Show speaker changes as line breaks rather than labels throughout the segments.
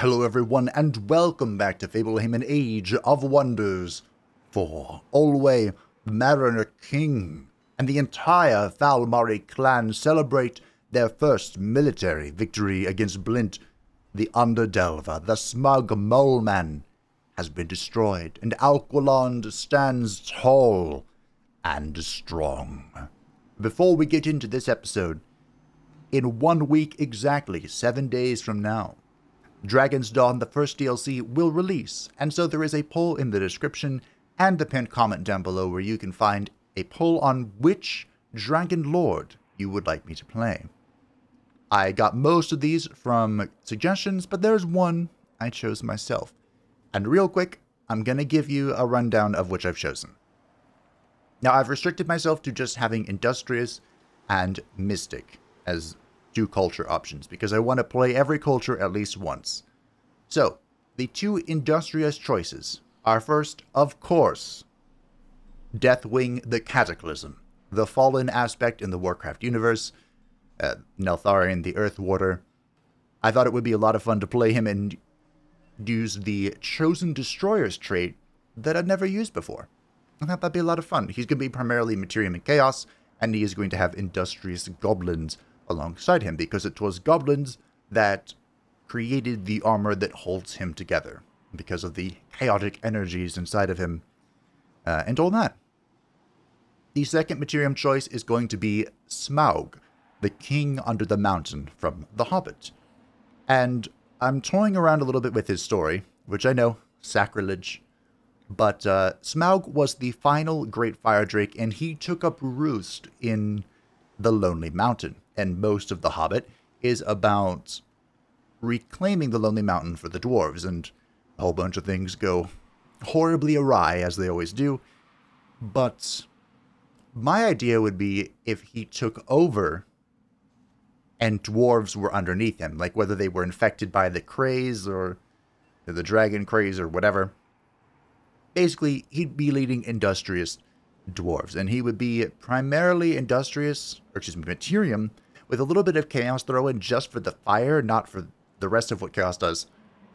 Hello everyone, and welcome back to Fablehaven Age of Wonders. For Olwe, Mariner King, and the entire Falmari clan celebrate their first military victory against Blint. The Underdelver, the smug mole man, has been destroyed, and Alquilond stands tall and strong. Before we get into this episode, in 1 week exactly, 7 days from now, Dragon's Dawn, the first DLC, will release, and so there is a poll in the description and the pinned comment down below where you can find a poll on which Dragon Lord you would like me to play. I got most of these from suggestions, but there's one I chose myself. And real quick, I'm going to give you a rundown of which I've chosen. Now, I've restricted myself to just having Industrious and Mystic as 2 culture options, because I want to play every culture at least once. So, the 2 Industrious choices are first, of course, Deathwing the Cataclysm, the fallen aspect in the Warcraft universe, Neltharion the Earthwarder. I thought it would be a lot of fun to play him and use the Chosen Destroyers trait that I've never used before. I thought that'd be a lot of fun. He's going to be primarily Materium and Chaos, and he is going to have Industrious Goblins alongside him, because it was goblins that created the armor that holds him together, because of the chaotic energies inside of him, and all that. The second Materium choice is going to be Smaug, the King Under the Mountain from The Hobbit. And I'm toying around a little bit with his story, which I know, sacrilege, but Smaug was the final Great Fire Drake, and he took up roost in the Lonely Mountain. And most of The Hobbit is about reclaiming the Lonely Mountain for the dwarves, and a whole bunch of things go horribly awry, as they always do. But my idea would be if he took over and dwarves were underneath him, like whether they were infected by the craze or the dragon craze or whatever. Basically, he'd be leading Industrious dwarves, and he would be primarily Industrious, or excuse me, Materium, with a little bit of Chaos throw in just for the fire, not for the rest of what Chaos does,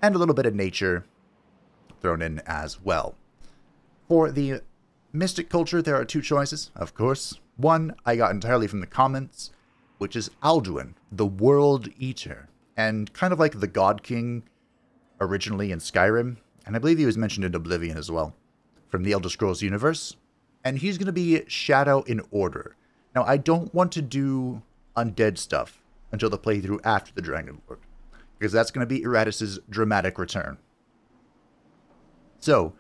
and a little bit of Nature thrown in as well. For the Mystic culture, there are 2 choices, of course. One I got entirely from the comments, which is Alduin, the World Eater, and kind of like the God King originally in Skyrim, and I believe he was mentioned in Oblivion as well, from the Elder Scrolls universe. And he's going to be Shadow in Order. Now, I don't want to do undead stuff until the playthrough after the Dragon Lord, because that's going to be Eratus' dramatic return. So,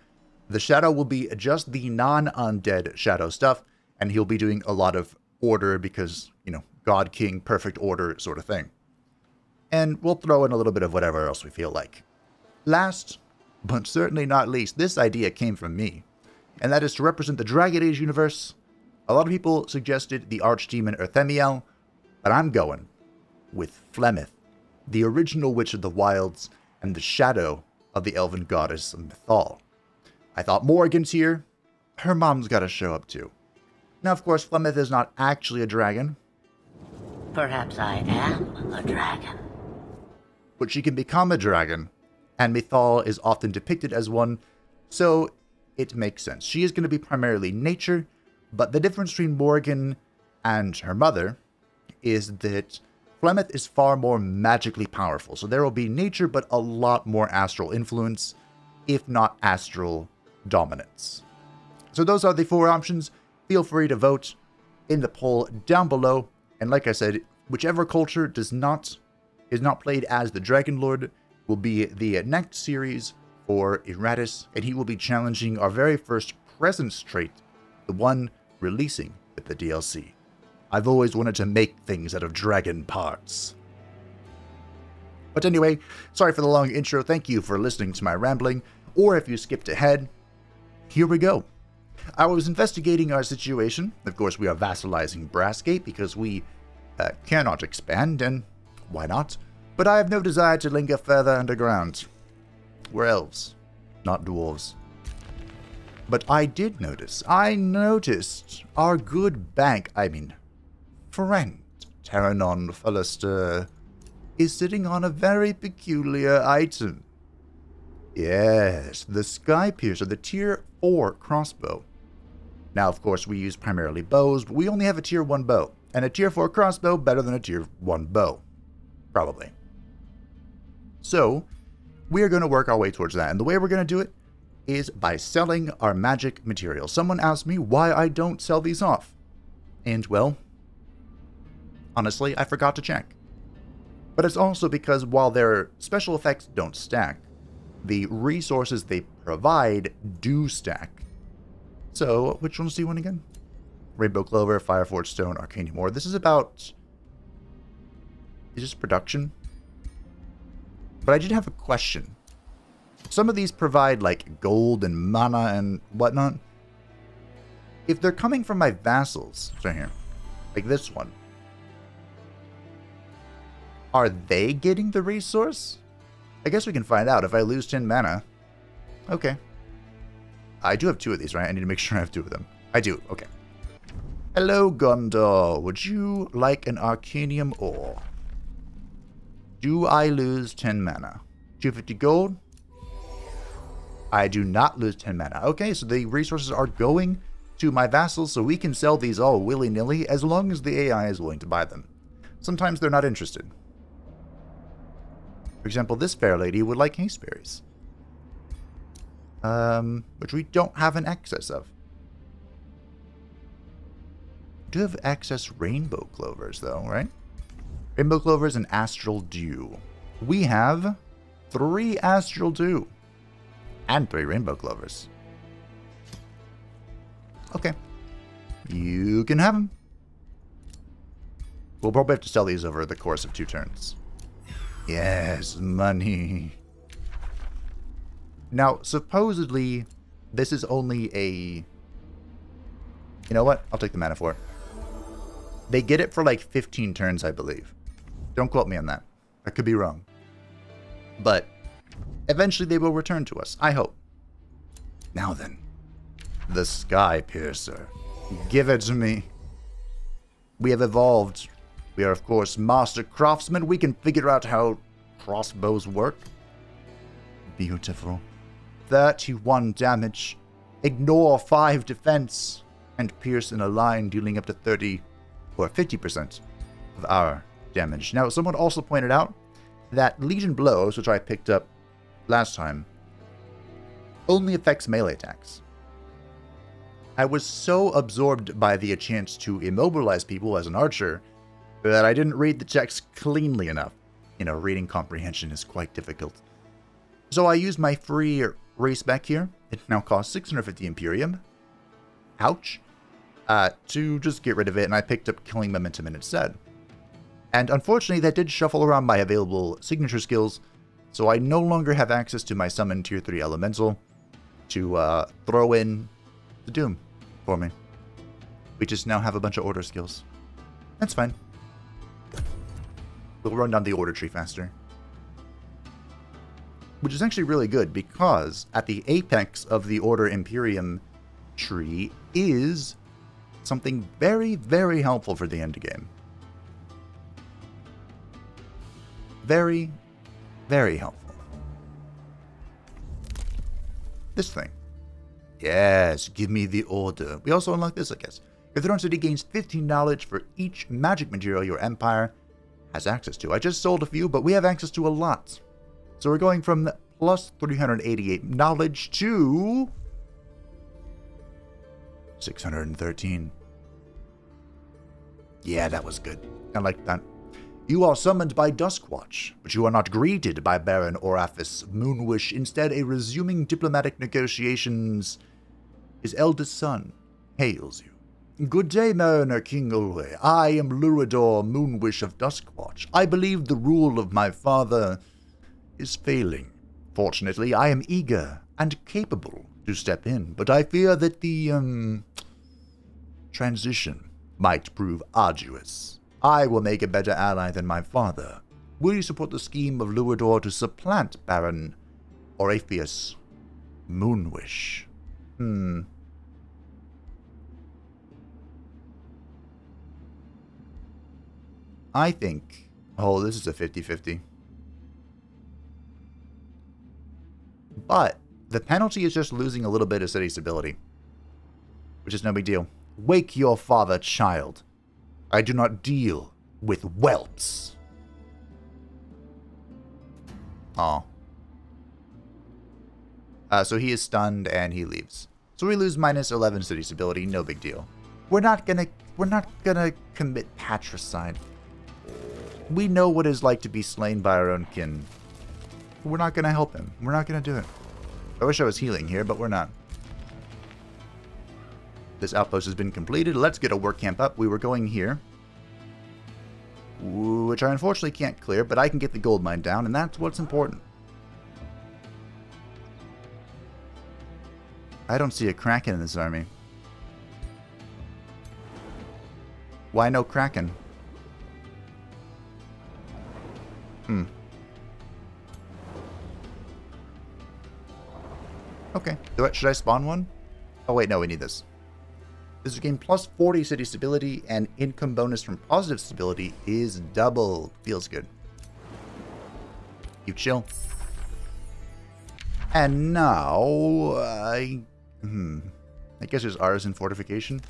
the Shadow will be just the non-undead Shadow stuff, and he'll be doing a lot of order because, you know, God King, perfect order sort of thing. And we'll throw in a little bit of whatever else we feel like. Last, but certainly not least, this idea came from me, and that is to represent the Dragon Age universe. A lot of people suggested the Archdemon Erthemiel, but I'm going with Flemeth, the original Witch of the Wilds and the shadow of the elven goddess of Mythal. I thought Morrigan's here. Her mom's got to show up too. Now, of course, Flemeth is not actually a dragon.
Perhaps I am a dragon.
But she can become a dragon, and Mythal is often depicted as one, so it makes sense. She is going to be primarily nature, but the difference between Morrigan and her mother is that Flemeth is far more magically powerful. So there will be nature, but a lot more astral influence, if not astral dominance. So those are the 4 options. Feel free to vote in the poll down below. And like I said, whichever culture is not played as the Dragon Lord will be the next series for Eratus, and he will be challenging our very first presence trait, the one releasing with the DLC. I've always wanted to make things out of dragon parts. But anyway, sorry for the long intro. Thank you for listening to my rambling, or if you skipped ahead, here we go. I was investigating our situation. Of course, we are vassalizing Brassgate because we cannot expand, and why not? But I have no desire to linger further underground. We're elves, not dwarves. But I noticed our good friend, Terranon Fallister, is sitting on a very peculiar item. Yes, the Sky Piercer, the Tier 4 crossbow. Now, of course, we use primarily bows, but we only have a Tier 1 bow. And a Tier 4 crossbow better than a Tier 1 bow. Probably. So, we are going to work our way towards that. And the way we're going to do it is by selling our magic material. Someone asked me why I don't sell these off. And, well, honestly, I forgot to check. But it's also because while their special effects don't stack, the resources they provide do stack. So, which ones do you want again? Rainbow Clover, Fireforged Stone, Arcanium Ore. This is about... Is this production? But I did have a question. Some of these provide, like, gold and mana and whatnot. If they're coming from my vassals, right here, like this one, are they getting the resource? I guess we can find out if I lose 10 mana. Okay. I do have 2 of these, right? I need to make sure I have 2 of them. I do, okay. Hello, Gondor. Would you like an Arcanium Ore? Do I lose 10 mana? 250 gold? I do not lose 10 mana. Okay, so the resources are going to my vassals, so we can sell these all willy-nilly as long as the AI is willing to buy them. Sometimes they're not interested. For example, this fair lady would like haste berries. Which we don't have an excess of. We do have excess rainbow clovers, though, right? Rainbow clovers and astral dew. We have 3 astral dew. And 3 rainbow clovers. Okay. You can have them. We'll probably have to sell these over the course of 2 turns. Yes, money. Now, supposedly, this is only a... You know what? I'll take the mana for it. They get it for like 15 turns, I believe. Don't quote me on that. I could be wrong. But eventually they will return to us, I hope. Now then, the Sky Piercer. Give it to me. We have evolved. We are, of course, master craftsmen. We can figure out how crossbows work. Beautiful. 31 damage. Ignore 5 defense. And pierce in a line, dealing up to 30 or 50% of our damage. Now, someone also pointed out that Legion Blows, which I picked up last time, only affects melee attacks. I was so absorbed by the chance to immobilize people as an archer that I didn't read the checks cleanly enough. You know, reading comprehension is quite difficult. So I used my free race back here. It now costs 650 Imperium. Ouch. To just get rid of it, and I picked up Killing Momentum instead. And unfortunately, that did shuffle around my available signature skills, so I no longer have access to my Summon Tier 3 Elemental to throw in the Doom for me. We just now have a bunch of order skills. That's fine. We'll run down the order tree faster. Which is actually really good, because at the apex of the Order Imperium tree is something very, very helpful for the end game. Very, very helpful. This thing. Yes, give me the order. We also unlock this, I guess. Your Throne City gains 15 knowledge for each magic material your empire has access to. I just sold a few, but we have access to a lot. So we're going from plus 388 knowledge to 613. Yeah, that was good. I like that. You are summoned by Duskwatch, but you are not greeted by Baron Oraphis Moonwish. Instead, a resuming diplomatic negotiations, his eldest son hails you. Good day, Mariner King Ulwe. I am Luridor Moonwish of Duskwatch. I believe the rule of my father is failing. Fortunately, I am eager and capable to step in, but I fear that the, transition might prove arduous. I will make a better ally than my father. Will you support the scheme of Luridor to supplant Baron Oraphis Moonwish? I think Oh, this is a 50-50. But the penalty is just losing a little bit of city stability, which is no big deal. Wake your father, child. I do not deal with whelps. Aw. So he is stunned and he leaves. So we lose minus 11 city stability, no big deal. We're not gonna commit patricide. We know what it's like to be slain by our own kin. We're not gonna help him. We're not gonna do it. I wish I was healing here, but we're not. This outpost has been completed. Let's get a work camp up. We were going here, which I unfortunately can't clear, but I can get the gold mine down, and that's what's important. I don't see a Kraken in this army. Why no Kraken? Okay. Should I spawn one? Oh wait, no, we need this. This will gain plus 40 city stability, and income bonus from positive stability is double. Feels good. You chill. And now, I guess there's artisan fortification.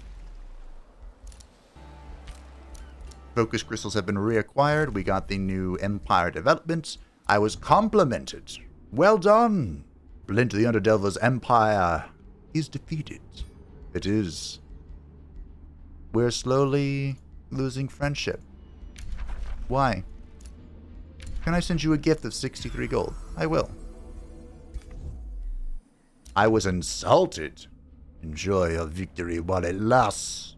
Focus crystals have been reacquired. We got the new empire development. I was complimented. Well done. Blint the Underdelver's empire is defeated. It is. We're slowly losing friendship. Why? Can I send you a gift of 63 gold? I will. I was insulted. Enjoy your victory while it lasts.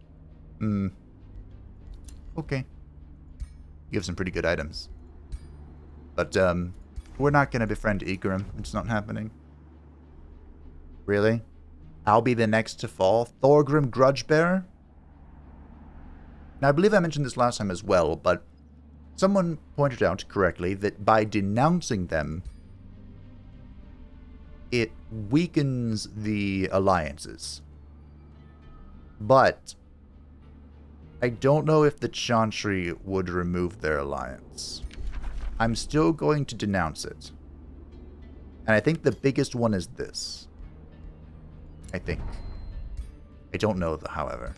Okay. You have some pretty good items. But, we're not going to befriend Ikram. It's not happening. Really? I'll be the next to fall? Thorgrim Grudgebearer? Now, I believe I mentioned this last time as well, but someone pointed out correctly that by denouncing them, it weakens the alliances. But I don't know if the Chantry would remove their alliance. I'm still going to denounce it. And I think the biggest one is this. I think. I don't know, however.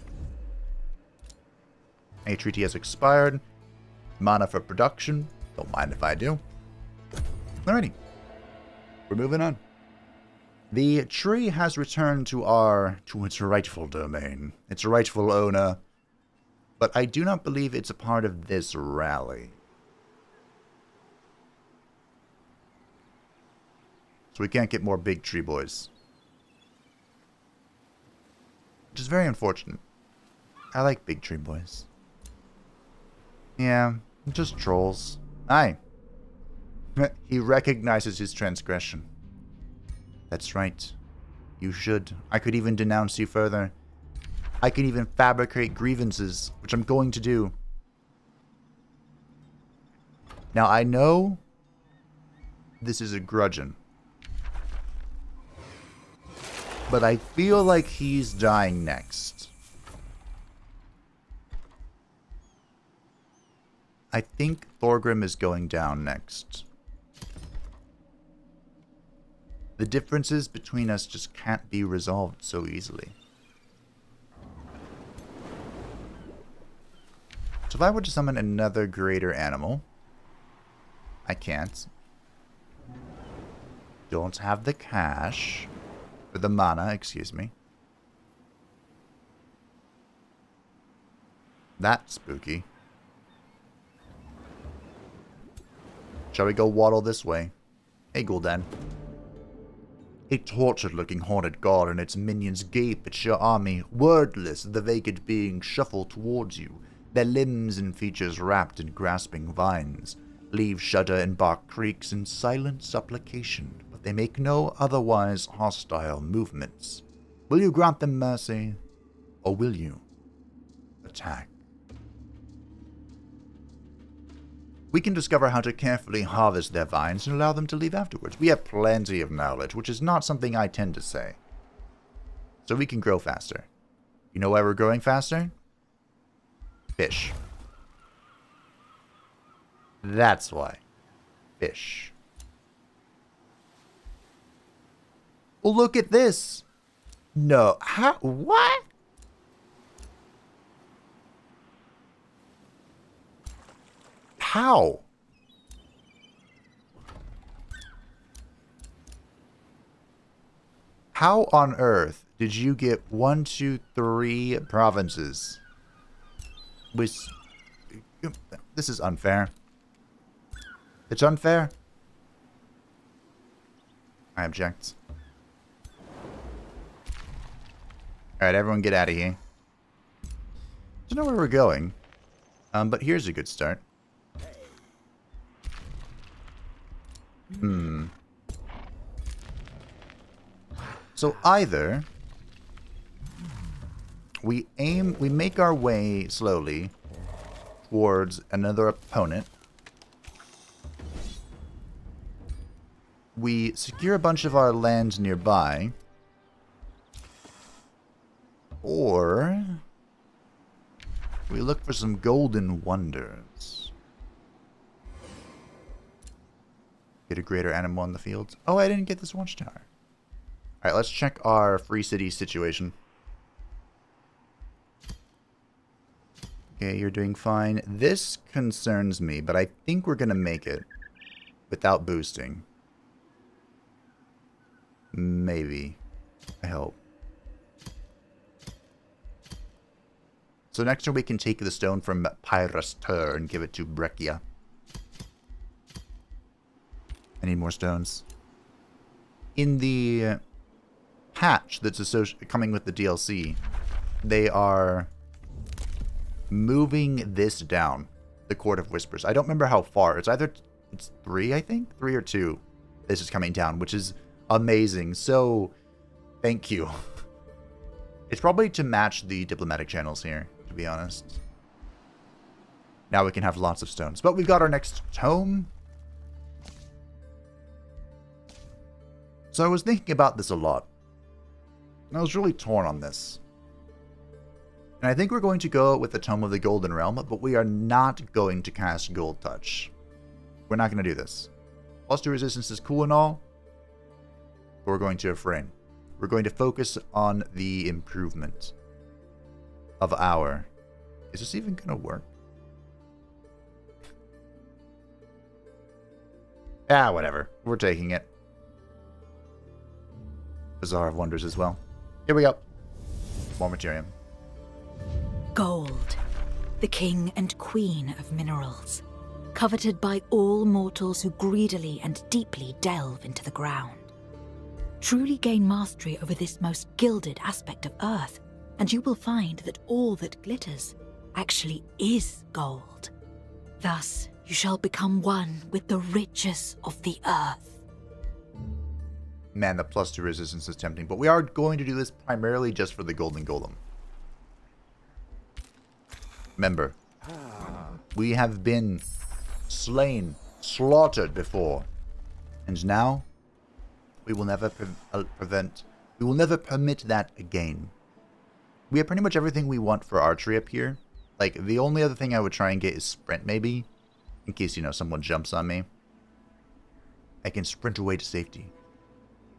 A treaty has expired. Mana for production. Don't mind if I do. Alrighty. We're moving on. The tree has returned to its rightful domain. Its rightful owner. But I do not believe it's a part of this rally. So we can't get more big tree boys. Which is very unfortunate. I like big tree boys. Yeah, just trolls. Aye. He recognizes his transgression. That's right. You should. I could even denounce you further. I can even fabricate grievances, which I'm going to do. Now, I know this is a grudgeon. But I feel like he's dying next. I think Thorgrim is going down next. The differences between us just can't be resolved so easily. So if I were to summon another greater animal, I can't. Don't have the cash. Or the mana, excuse me. That's spooky. Shall we go waddle this way? Hey, Gul'dan. A tortured-looking haunted guard and its minions gape at your army, wordless, the vacant beings shuffle towards you, their limbs and features wrapped in grasping vines. Leaves shudder and bark creaks in silent supplication, but they make no otherwise hostile movements. Will you grant them mercy, or will you attack? We can discover how to carefully harvest their vines and allow them to leave afterwards. We have plenty of knowledge, which is not something I tend to say. So we can grow faster. You know why we're growing faster? Fish. That's why. Fish. Well, look at this. No. How? What? How? How on earth did you get 1, 2, 3 provinces? This is unfair. It's unfair. I object. Alright, everyone get out of here. Don't know where we're going. But here's a good start. So either we make our way slowly towards another opponent. We secure a bunch of our lands nearby. Or we look for some golden wonders. Get a greater animal in the fields. Oh, I didn't get this watchtower. Alright, let's check our free city situation. Okay, you're doing fine. This concerns me, but I think we're going to make it without boosting. Maybe. I hope. So next turn we can take the stone from Pyrrhus and give it to Brechia. I need more stones. In the patch that's coming with the DLC, they are moving this down, the Court of Whispers. I don't remember how far. It's 3, I think? 3 or 2. This is coming down, which is amazing. So, thank you. It's probably to match the diplomatic channels here, to be honest. Now we can have lots of stones. But we've got our next tome. So I was thinking about this a lot. And I was really torn on this. And I think we're going to go with the Tome of the Golden Realm, but we are not going to cast Gold Touch. We're not going to do this. +2 resistance is cool and all, but we're going to refrain. We're going to focus on the improvement of our... Is this even going to work? Ah, whatever. We're taking it. Bazaar of Wonders as well. Here we go. More materium.
Gold, the king and queen of minerals, coveted by all mortals who greedily and deeply delve into the ground. Truly gain mastery over this most gilded aspect of Earth, and you will find that all that glitters actually is gold. Thus, you shall become one with the riches of the Earth.
Man, the +2 resistance is tempting, but we are going to do this primarily just for the Golden Golem. Remember, we have been slain, slaughtered before, and now we will never we will never permit that again. We have pretty much everything we want for archery up here. Like, the only other thing I would try and get is sprint, maybe, in case, you know, someone jumps on me. I can sprint away to safety.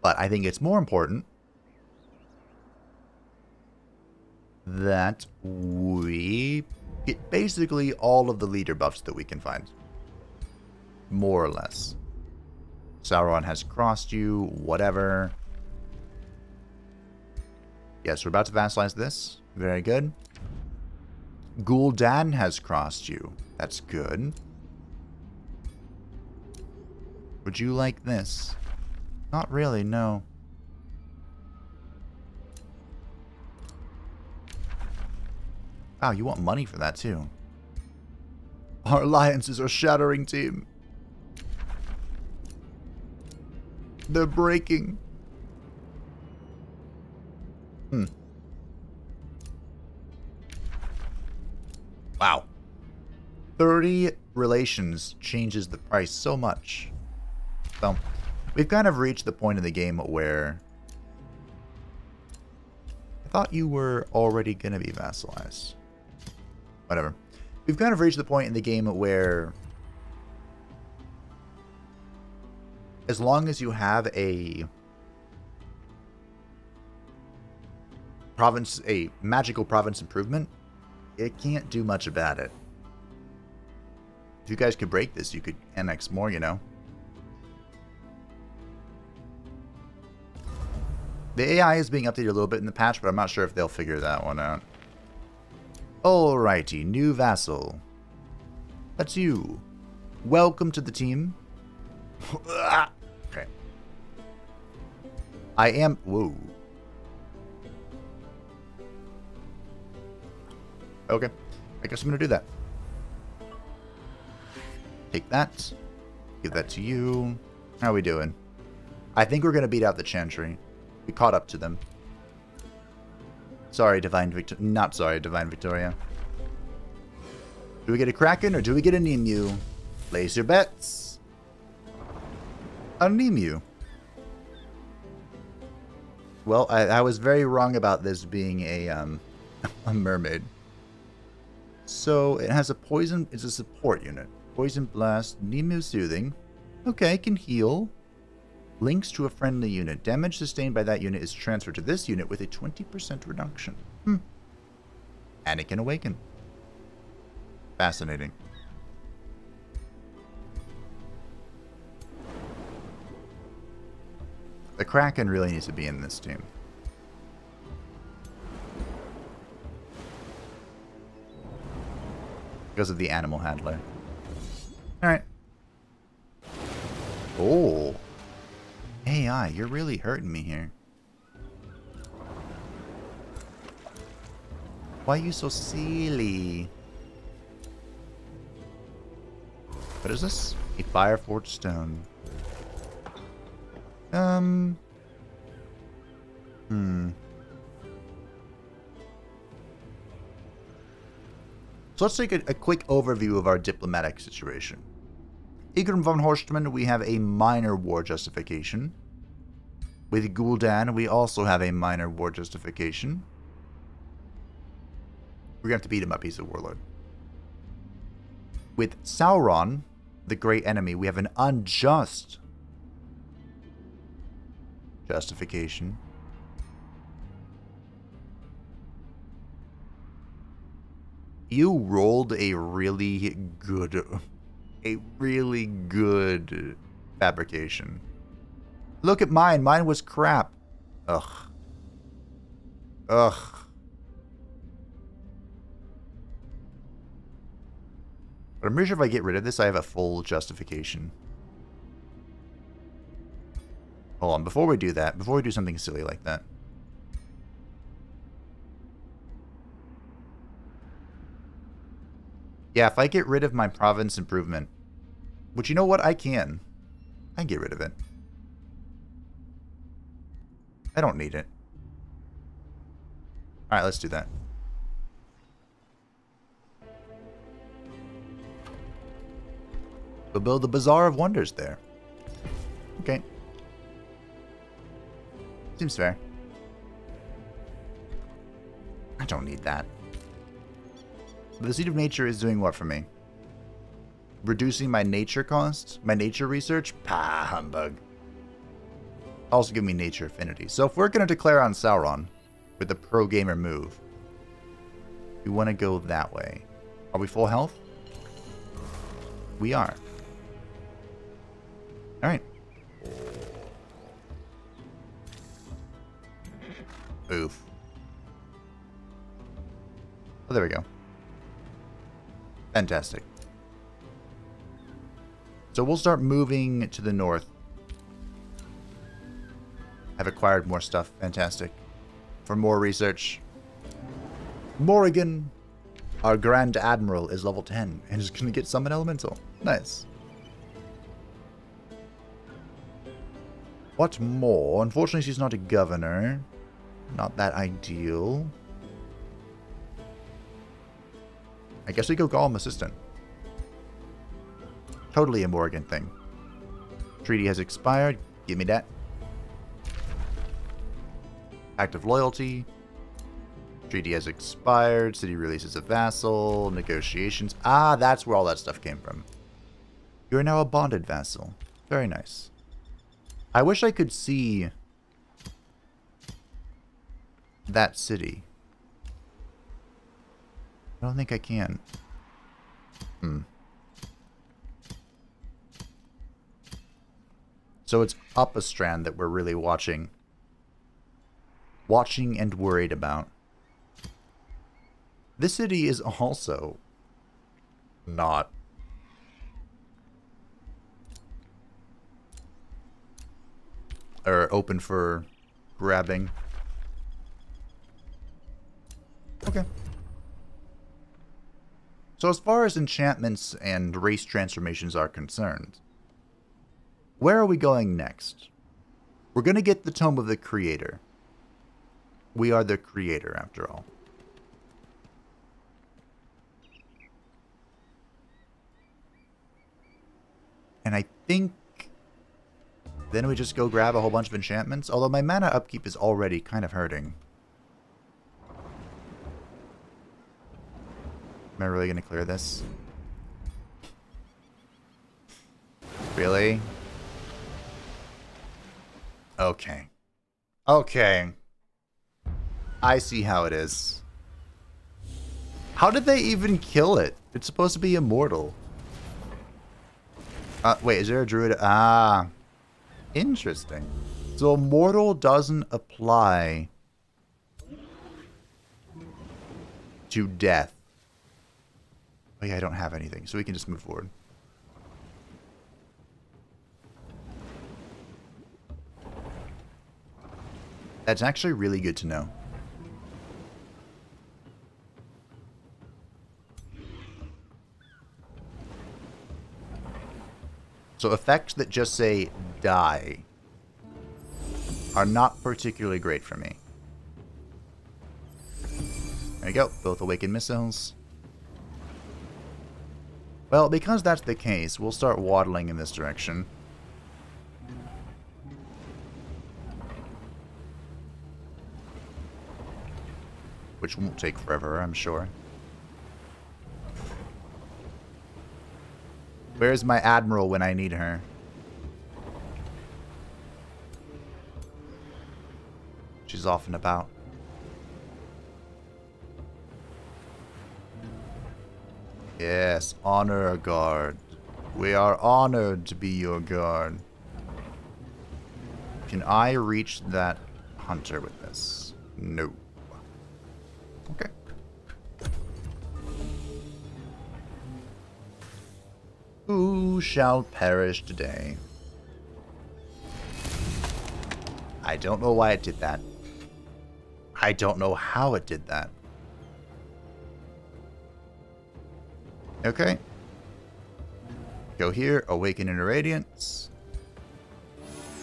But I think it's more important that we get basically all of the leader buffs that we can find. More or less. Sauron has crossed you, whatever. Yes, we're about to vassalize this. Very good. Gul'dan has crossed you. That's good. Would you like this? Not really, no. Wow, you want money for that too. Our alliances are shattering, team. They're breaking. Wow. 30 relations changes the price so much. So, we've kind of reached the point in the game where I thought you were already going to be vassalized. Whatever. We've kind of reached the point in the game where as long as you have a province, a magical province improvement, it can't do much about it. If you guys could break this, you could annex more, you know. The AI is being updated a little bit in the patch, but I'm not sure if they'll figure that one out. Alrighty, new vassal. That's you. Welcome to the team. Okay. I am... Whoa. Okay. I guess I'm going to do that. Take that. Give that to you. How are we doing? I think we're going to beat out the Chantry. We caught up to them. Sorry, Divine Victoria. Not sorry, Divine Victoria. Do we get a Kraken or do we get an Emu? Place your bets. An Emu. Well, I was very wrong about this being a a mermaid. So it has a poison. It's a support unit. Poison Blast, Nemu Soothing. Okay, can heal. Links to a friendly unit. Damage sustained by that unit is transferred to this unit with a 20% reduction. And it can awaken. Fascinating. The Kraken really needs to be in this team. Because of the animal handler. Alright. Oh. AI, you're really hurting me here. Why are you so silly? What is this? A Fireforged Stone. So let's take a quick overview of our diplomatic situation. Igrim von Horstmann, we have a minor war justification. With Gul'dan, we also have a minor war justification. We're going to have to beat him up, he's a warlord. With Sauron, the great enemy, we have an unjust justification. You rolled a really good fabrication. Look at mine. Mine was crap. Ugh. Ugh. But I'm pretty sure if I get rid of this, I have a full justification. Hold on. Before we do that, before we do something silly like that. Yeah, if I get rid of my province improvement, which you know what? I can get rid of it. I don't need it. Alright, let's do that. We'll build the Bazaar of Wonders there. Okay. Seems fair. I don't need that. But the Seed of Nature is doing what for me? Reducing my nature costs? My nature research? Pah, humbug. Also give me nature affinity. So if we're going to declare on Sauron with the pro-gamer move, we want to go that way. Are we full health? We are. Alright. Oof. Oh, there we go. Fantastic. So we'll start moving to the north. I've acquired more stuff. Fantastic. For more research. Morrigan, our Grand Admiral, is level 10 and is going to get Summon Elemental. Nice. What more? Unfortunately, she's not a governor. Not that ideal. I guess we go Golem Assistant. Totally a Morrigan thing. Treaty has expired. Give me that. Act of Loyalty. Treaty has expired. City releases a vassal. Negotiations. Ah, that's where all that stuff came from. You are now a bonded vassal. Very nice. I wish I could see that city. I don't think I can. So it's up a strand that we're really watching. Watching and worried about. This city is also not or open for grabbing. Okay. So as far as enchantments and race transformations are concerned, where are we going next? We're going to get the Tome of the Creator. We are the creator, after all. And I think then we just go grab a whole bunch of enchantments. Although my mana upkeep is already kind of hurting. Am I really going to clear this? Really? Okay. Okay. I see how it is. How did they even kill it? It's supposed to be immortal. Wait, is there a druid? Ah. Interesting. So immortal doesn't apply to death. Oh yeah, I don't have anything, so we can just move forward. That's actually really good to know. So effects that just say die are not particularly great for me. There you go, both awakened missiles. Well, because that's the case, we'll start waddling in this direction. Which won't take forever, I'm sure. Where's my admiral when I need her? She's off and about. Yes, honor a guard. We are honored to be your guard. Can I reach that hunter with this? No. Okay. Who shall perish today? I don't know why it did that. I don't know how it did that. Okay. Go here, awaken in radiance.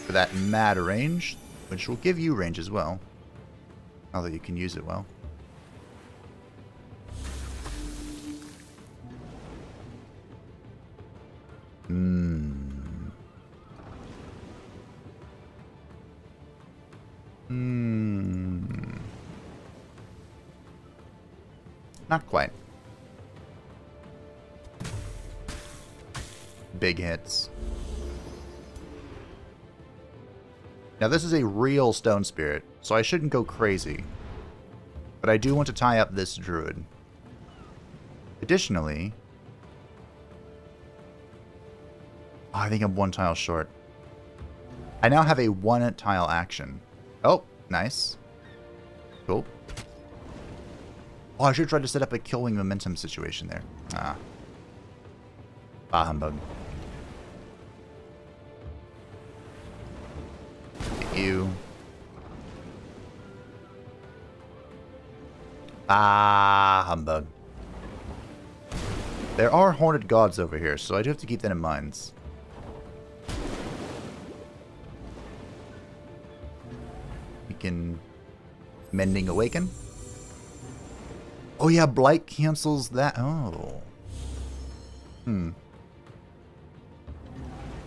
For that mad range, which will give you range as well. Now that you can use it well. Not quite. Big hits. Now this is a real stone spirit, so I shouldn't go crazy. But I do want to tie up this druid. Additionally... Oh, I think I'm one tile short. I now have a one tile action. Oh, nice. Cool. Oh, I should try to set up a killing momentum situation there. Ah. Bah humbug. You. Ah, humbug. There are horned gods over here, so I do have to keep that in mind. We can... Mending Awaken. Oh yeah, Blight cancels that. Oh.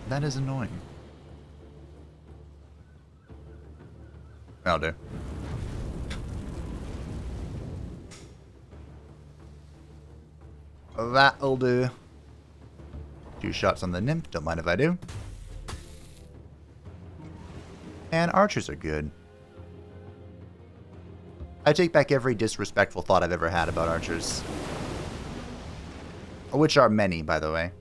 That is annoying. That'll do. That'll do. 2 shots on the nymph. Don't mind if I do. And archers are good. I take back every disrespectful thought I've ever had about archers. Which are many, by the way.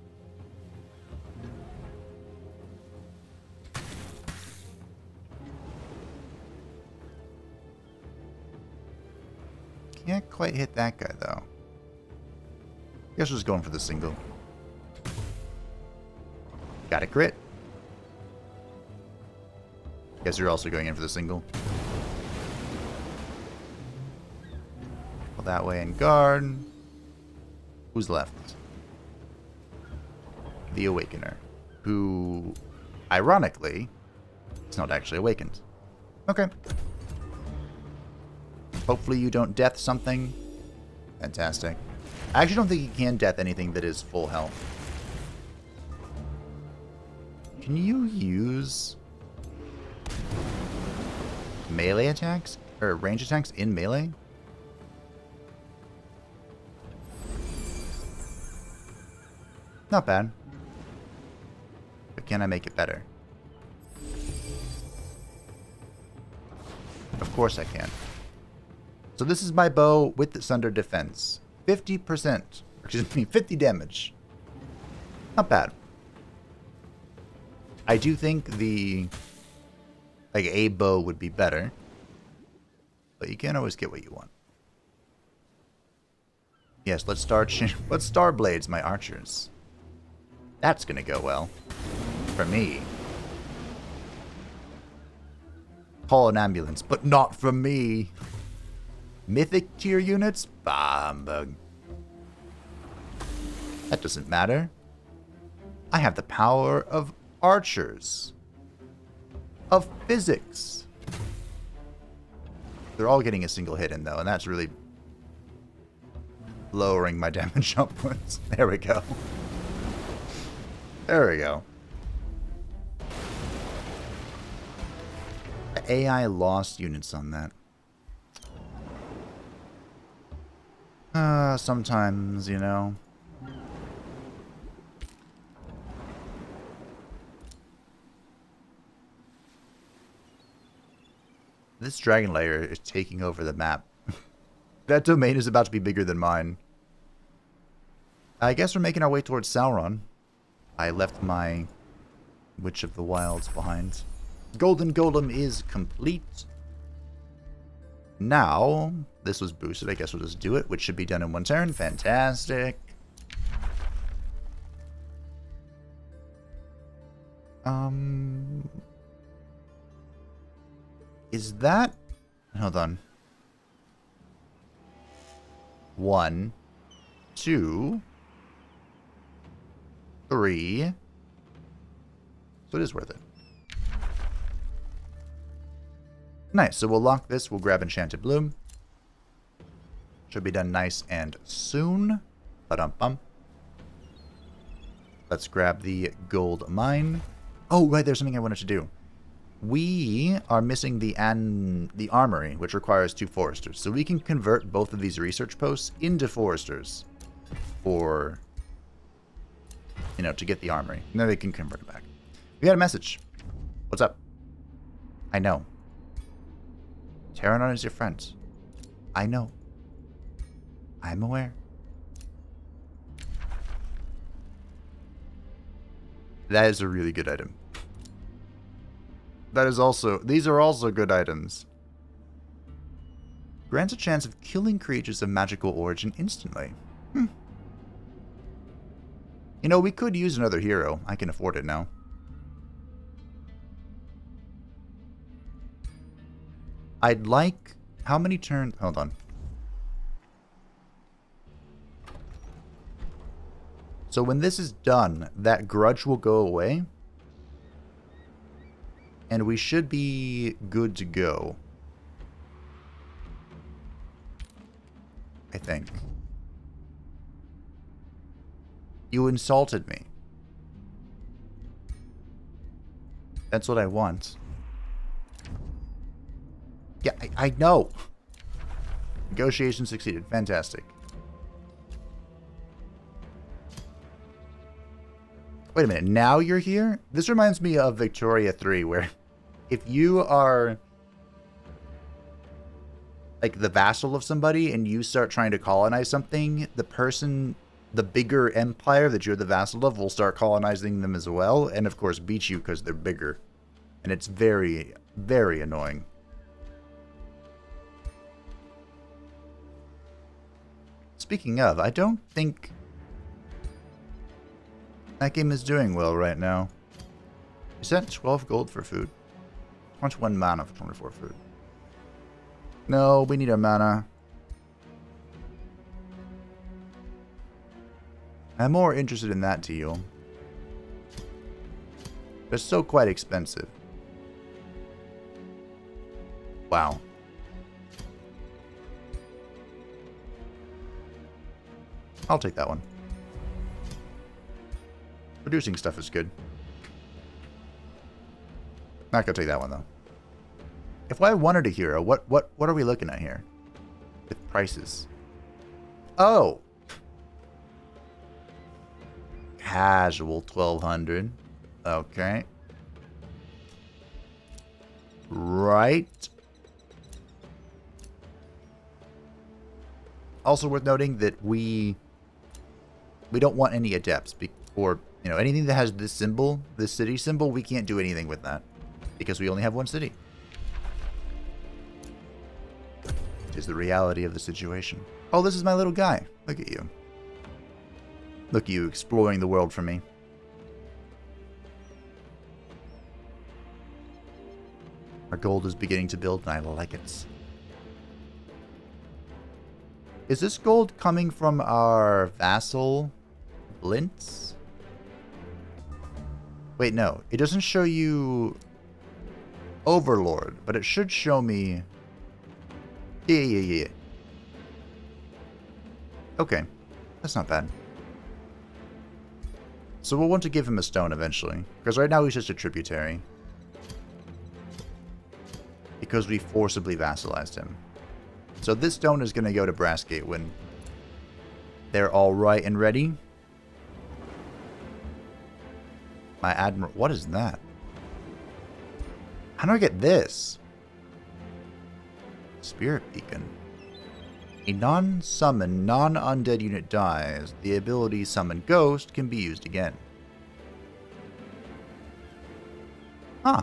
Can't quite hit that guy, though. Guess we're just going for the single. Got a crit. Guess you're also going in for the single. Go that way and guard. Who's left? The Awakener. Who, ironically, is not actually awakened. Okay. Hopefully you don't death something. Fantastic. I actually don't think you can death anything that is full health. Can you use melee attacks? Or range attacks in melee? Not bad. But can I make it better? Of course I can. So this is my bow with the Sunder defense. 50%. Excuse me, 50 damage. Not bad. I do think the... like, a bow would be better. But you can't always get what you want. Yes, let's star blades my archers. That's gonna go well. For me. Call an ambulance, but not from me. Mythic tier units? Bambug. That doesn't matter. I have the power of archers. Of physics. They're all getting a single hit in though, and that's really lowering my damage upwards. There we go. There we go. The AI lost units on that. Sometimes, you know. This dragon layer is taking over the map. That domain is about to be bigger than mine. I guess we're making our way towards Sauron. I left my Witch of the Wilds behind. Golden Golem is complete. Now, this was boosted. I guess we'll just do it, which should be done in one turn. Fantastic. Is that... hold on. 1, 2, 3. So it is worth it. Nice, so we'll lock this. We'll grab Enchanted Bloom. Should be done nice and soon. Ba-dum-bum. Let's grab the gold mine. Oh, right, there's something I wanted to do. We are missing the armory, which requires 2 foresters. So we can convert both of these research posts into foresters. For, you know, to get the armory. And then they can convert it back. We got a message. What's up? I know. Terranon is your friend. I know. I'm aware. That is a really good item. That is also... these are also good items. Grants a chance of killing creatures of magical origin instantly. You know, we could use another hero. I can afford it now. I'd like... how many turns... hold on. So when this is done, that grudge will go away. And we should be good to go. I think. You insulted me. That's what I want. Yeah, I know. Negotiation succeeded. Fantastic. Wait a minute. Now you're here? This reminds me of Victoria 3, where if you are like the vassal of somebody and you start trying to colonize something, the bigger empire that you're the vassal of will start colonizing them as well, and of course beat you because they're bigger. And it's very, very annoying. Speaking of, I don't think that game is doing well right now. Is that 12 gold for food? 21 mana for 24 food. No, we need our mana. I'm more interested in that deal. They're still quite expensive. Wow. I'll take that one. Producing stuff is good. Not gonna take that one though. If I wanted a hero, what are we looking at here? With prices. Oh! Casual 1200. Okay. Right. Also worth noting that we don't want any adepts, or you know, anything that has this symbol, this city symbol, we can't do anything with that because we only have one city. Is the reality of the situation. Oh, this is my little guy. Look at you. Look at you exploring the world for me. Our gold is beginning to build, and I like it. Is this gold coming from our vassal Blintz? Wait, no. It doesn't show you Overlord, but it should show me... Yeah. Okay. That's not bad. So we'll want to give him a stone eventually. Because right now he's just a tributary. Because we forcibly vassalized him. So this stone is going to go to Brassgate when they're all right and ready. My Admiral... What is that? How do I get this? Spirit Beacon. A non-summon, non-undead unit dies. The ability Summon Ghost can be used again. Huh.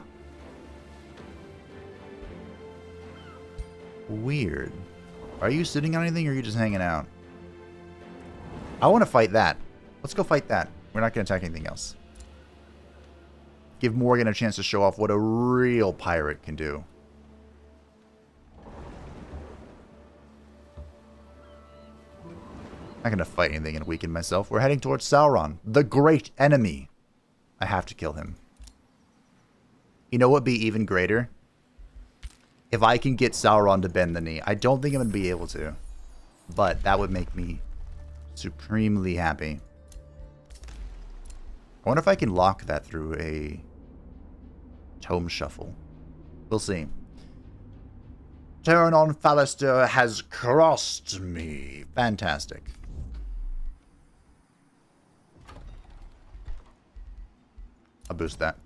Weird. Are you sitting on anything or are you just hanging out? I want to fight that. Let's go fight that. We're not going to attack anything else. Give Morrigan a chance to show off what a real pirate can do. I'm not going to fight anything and weaken myself. We're heading towards Sauron, the great enemy. I have to kill him. You know what would be even greater? If I can get Sauron to bend the knee. I don't think I'm going to be able to. But that would make me supremely happy. I wonder if I can lock that through a Tome shuffle. We'll see. Turn on Fallister has crossed me. Fantastic. I'll boost that.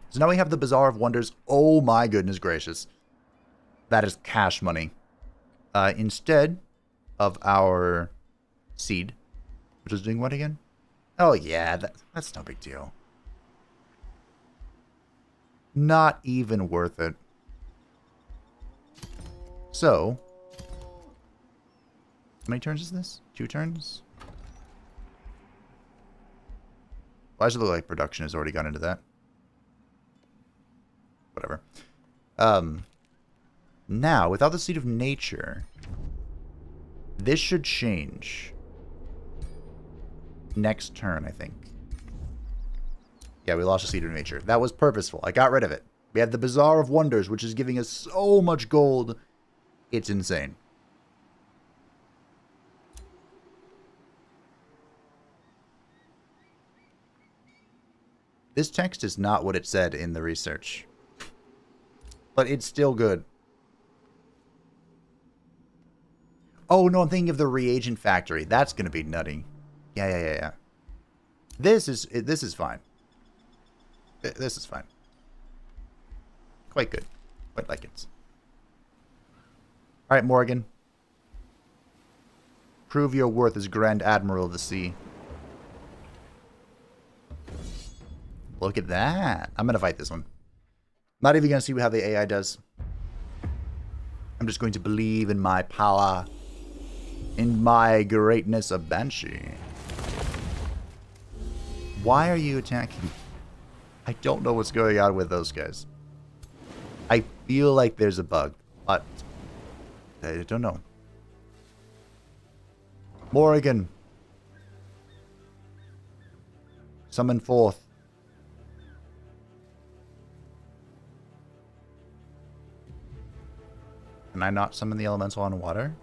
So now we have the Bazaar of Wonders. Oh my goodness gracious. That is cash money. Instead of our seed, which is doing what again? Oh yeah, that's no big deal. Not even worth it. So, how many turns is this? 2 turns? Why does it look like production has already gone into that? Whatever. Now, without the Seed of Nature, this should change next turn, I think. Yeah, we lost the Seed of Nature. That was purposeful. I got rid of it. We have the Bazaar of Wonders, which is giving us so much gold. It's insane. This text is not what it said in the research. But it's still good. Oh, no, I'm thinking of the reagent factory. That's going to be nutty. Yeah. This is fine. This is fine. quite good. Quite like it. Alright, Morrigan. Prove your worth as Grand Admiral of the Sea. Look at that. I'm going to fight this one. Not even going to see how the AI does. I'm just going to believe in my power. In my greatness of Banshee. Why are you attacking? I don't know what's going on with those guys. I feel like there's a bug, but I don't know. Morrigan. Summon forth. Can I not summon the elemental on water?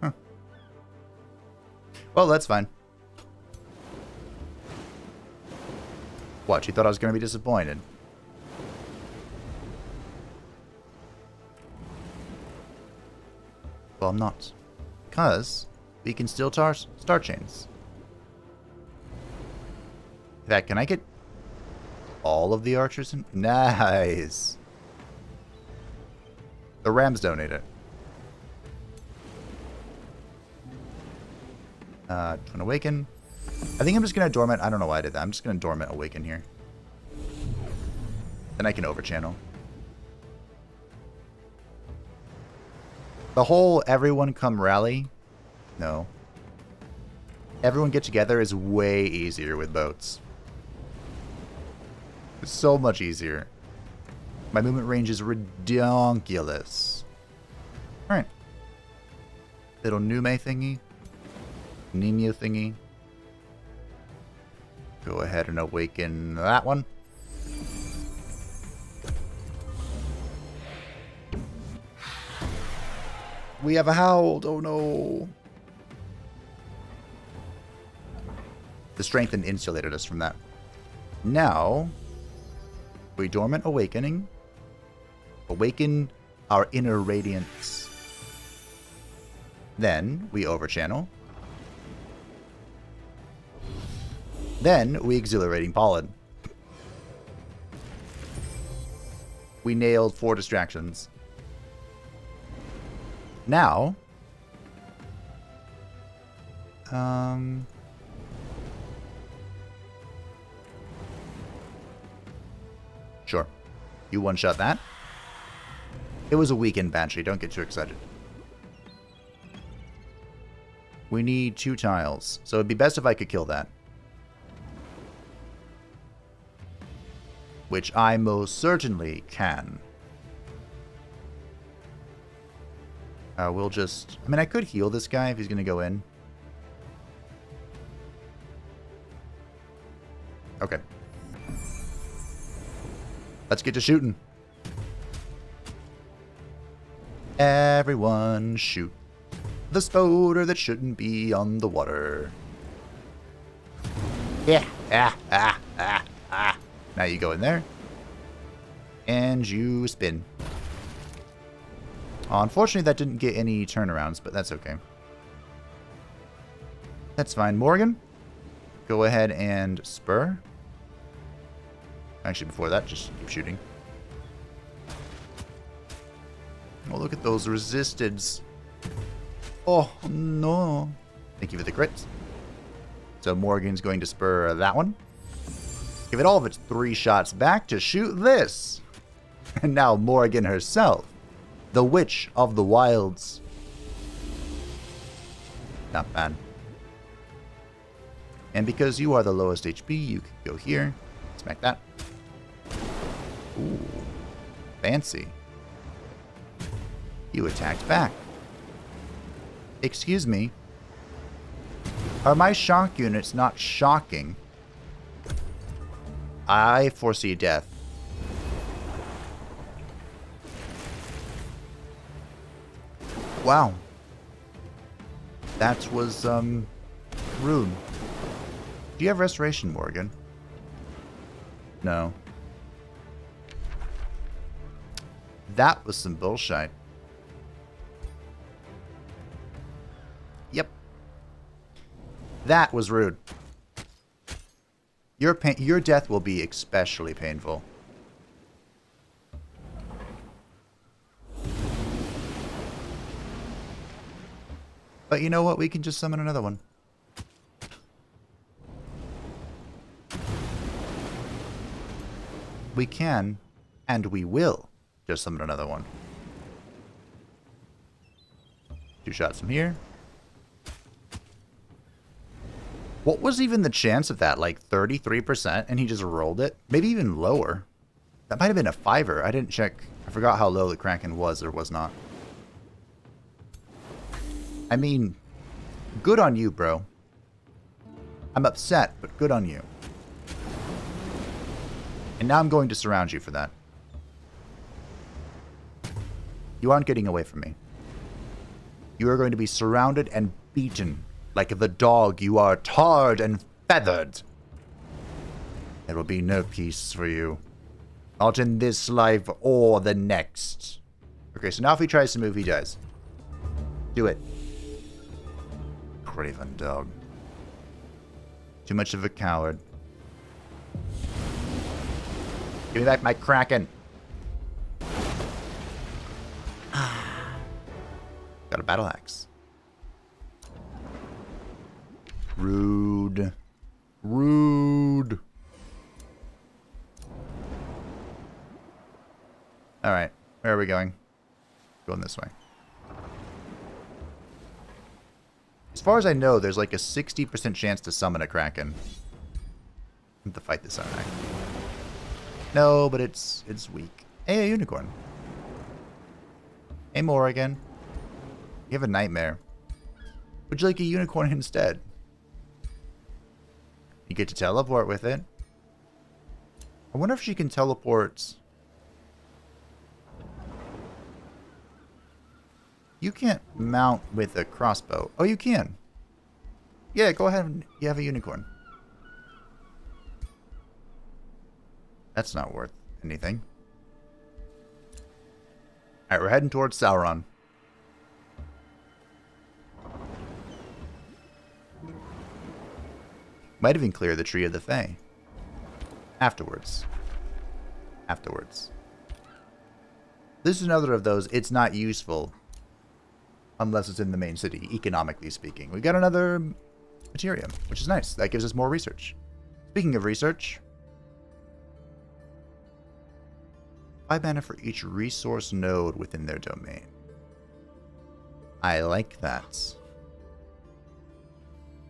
Huh. Well, that's fine. What, you thought I was going to be disappointed? Well, I'm not. Because we can still star chains. In fact, can I get all of the archers in? Nice. The Rams donate it. Twin Awaken. I think I'm just going to dormant. I don't know why I did that. I'm just going to dormant Awaken here. Then I can overchannel. The whole everyone come rally. No. Everyone get together is way easier with boats. It's so much easier. My movement range is ridiculous. Alright. Little Nume thingy. Nemio thingy. Go ahead and awaken that one. We have a Howled. Oh no. The Strengthened insulated us from that. Now, we Dormant Awakening. Awaken our inner radiance. Then we overchannel. Then we Exhilarating Pollen. We nailed 4 distractions. Now, sure. You one-shot that. It was a weekend Banshee. Don't get too excited. We need 2 tiles. So it'd be best if I could kill that. Which I most certainly can. We'll just... I mean, I could heal this guy if he's going to go in. Okay. Let's get to shooting. Everyone shoot the spoder that shouldn't be on the water. Yeah. Now you go in there. And you spin. Unfortunately, that didn't get any turnarounds, but that's okay. That's fine. Morrigan, go ahead and spur. Actually, before that, just keep shooting. Oh, look at those resisteds. Oh, no. Thank you for the crit. So Morrigan's going to spur that one. Give it all of its 3 shots back to shoot this. And now Morrigan herself. The Witch of the Wilds. Not bad. And because you are the lowest HP, you can go here. Smack that. Ooh. Fancy. You attacked back. Excuse me. Are my shock units not shocking? I foresee death. Wow. That was, rude. Do you have Restoration, Morrigan? No. That was some bullshit. Yep. That was rude. Your death will be especially painful. But you know what? We can just summon another one. We can, and we will, just summon another one. 2 shots from here. What was even the chance of that? Like 33%, and he just rolled it? Maybe even lower. That might have been a 5er. I didn't check. I forgot how low the Kraken was or was not. I mean, good on you, bro. I'm upset, but good on you. And now I'm going to surround you for that. You aren't getting away from me. You are going to be surrounded and beaten. Like the dog, you are tarred and feathered. There will be no peace for you. Not in this life or the next. Okay, so now if he tries to move, he dies. Do it. Craven dog. Too much of a coward. Give me back my Kraken. Got a battle axe. Rude. Rude. Alright. Where are we going? Going this way. As far as I know, there's like a 60% chance to summon a Kraken. I have to fight this Arnak. No, but it's weak. Hey, a unicorn. Hey, Morrigan. You have a nightmare. Would you like a unicorn instead? You get to teleport with it. I wonder if she can teleport. You can't mount with a crossbow. Oh, you can. Yeah, go ahead and you have a unicorn. That's not worth anything. Alright, we're heading towards Sauron. Might even clear the Tree of the Fae. Afterwards. Afterwards. This is another of those, it's not useful. Unless it's in the main city, economically speaking. We got another Materium, which is nice. That gives us more research. Speaking of research. 5 mana for each resource node within their domain. I like that.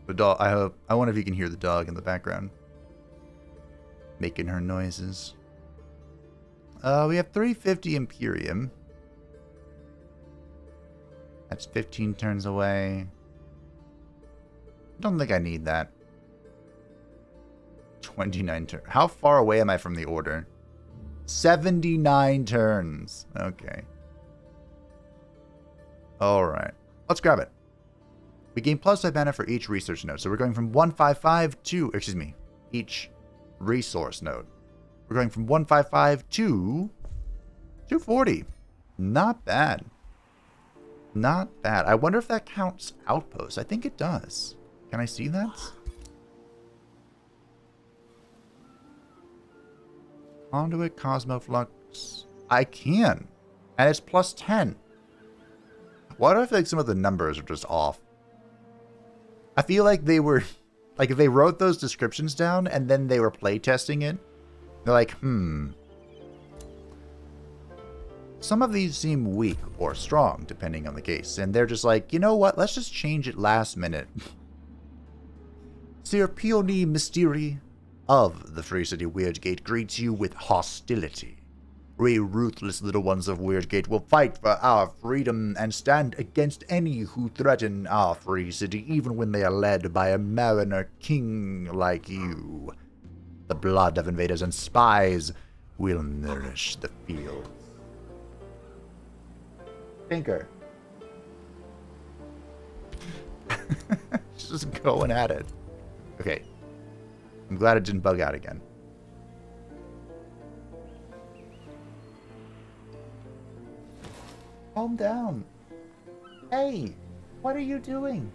The dog. I wonder if you can hear the dog in the background, making her noises. We have 350 Imperium. That's 15 turns away. I don't think I need that. 29 turns. How far away am I from the order? 79 turns. Okay. Alright. Let's grab it. We gain +5 mana for each research node. So we're going from 155 to... Excuse me. Each resource node. We're going from 155 to... 240. Not bad. Not bad. I wonder if that counts outposts. I think it does. Can I see that? Conduit, Cosmoflux. I can. And it's +10. Why do I feel like some of the numbers are just off? I feel like they were... Like, if they wrote those descriptions down and then they were playtesting it, they're like, some of these seem weak or strong, depending on the case. And they're just like, you know what? Let's just change it last minute. Sir Peony Mystery of the Free City Weirdgate greets you with hostility. We ruthless little ones of Weirdgate will fight for our freedom and stand against any who threaten our free city, even when they are led by a mariner king like you. The blood of invaders and spies will nourish the field. Tinker. Just going at it. Okay. I'm glad it didn't bug out again. Calm down. Hey, what are you doing?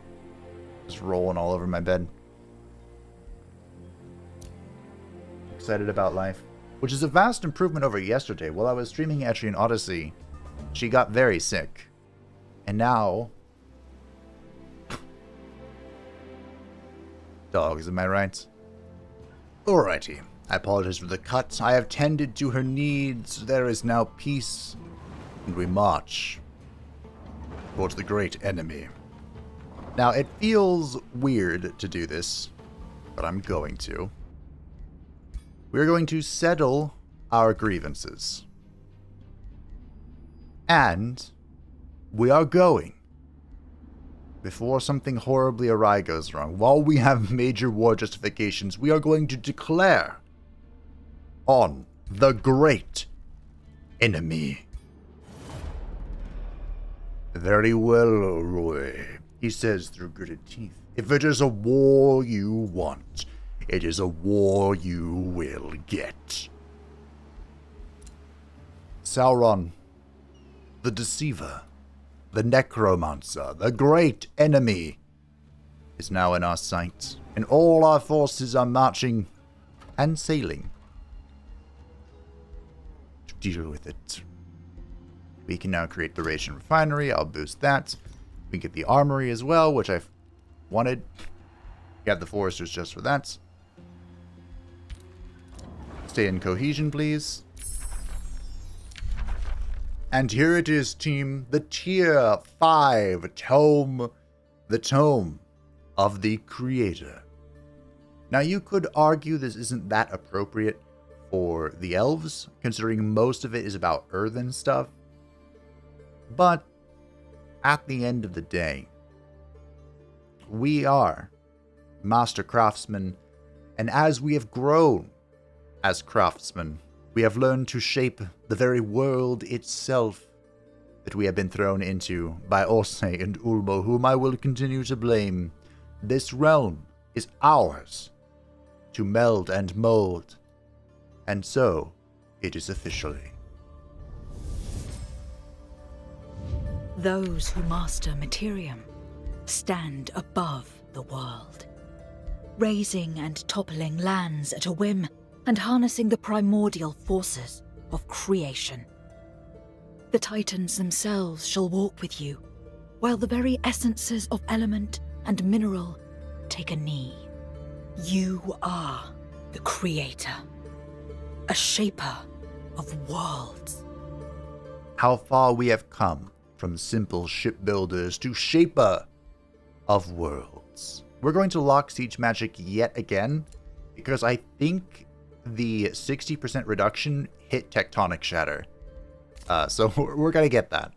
Just rolling all over my bed. Excited about life. Which is a vast improvement over yesterday. While I was streaming Etrian Odyssey, she got very sick. And now, dogs, am I right? Alrighty. I apologize for the cut. I have tended to her needs. There is now peace. And we march towards the great enemy. Now, it feels weird to do this, but I'm going to. We're going to settle our grievances. And we are going, before something horribly awry goes wrong, while we have major war justifications, we are going to declare on the great enemy. Very well, Roy, he says through gritted teeth. If it is a war you want, it is a war you will get. Sauron, the Deceiver, the Necromancer, the great enemy, is now in our sight, and all our forces are marching and sailing to deal with it. We can now create the Ration Refinery. I'll boost that. We can get the Armory as well, which I've wanted. Got the Foresters just for that. Stay in cohesion, please. And here it is, team. The Tier 5 Tome. The Tome of the Creator. Now, you could argue this isn't that appropriate for the elves, considering most of it is about earthen stuff. But at the end of the day, we are master craftsmen, and as we have grown as craftsmen, we have learned to shape the very world itself that we have been thrown into by Orsay and Ulmo, whom I will continue to blame. This realm is ours to meld and mold, and so it is officially.
Those who master Materium stand above the world, raising and toppling lands at a whim and harnessing the primordial forces of creation. The Titans themselves shall walk with you, while the very essences of element and mineral take a knee. You are the Creator, a shaper of worlds.
How far we have come from simple shipbuilders to shaper of worlds. We're going to lock siege magic yet again, because I think the 60% reduction hit tectonic shatter. So we're gonna get that.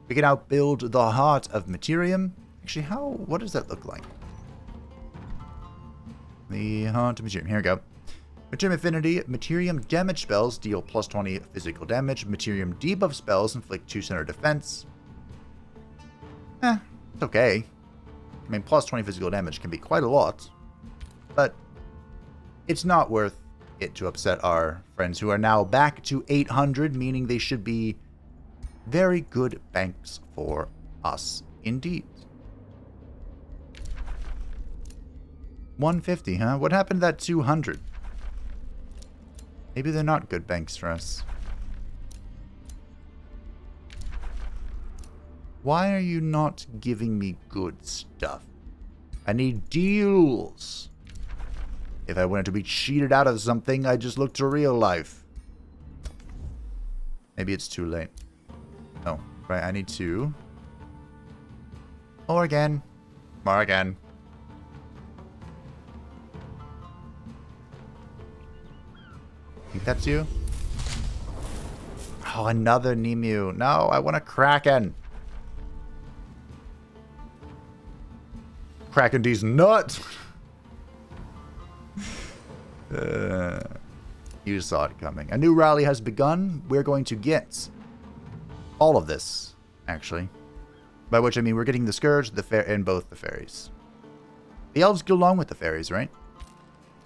We can now build the heart of Materium. Actually, what does that look like? The heart of Materium, here we go. Materium Affinity, Materium damage spells deal plus 20 physical damage. Materium debuff spells inflict 2 center defense. It's okay. I mean, plus 20 physical damage can be quite a lot, but it's not worth it to upset our friends who are now back to 800, meaning they should be very good banks for us indeed. 150, huh? What happened to that 200? Maybe they're not good banks for us. Why are you not giving me good stuff? I need deals. If I wanted to be cheated out of something, I just look to real life. Maybe it's too late. Oh, right, I need to... Morrigan. Morrigan. Think that's you? Oh, another Nemu. No, I want a Kraken. Kraken these nuts. You saw it coming. A new rally has begun. We're going to get all of this, actually. By which I mean we're getting the Scourge and both the fairies. The elves get along with the fairies, right?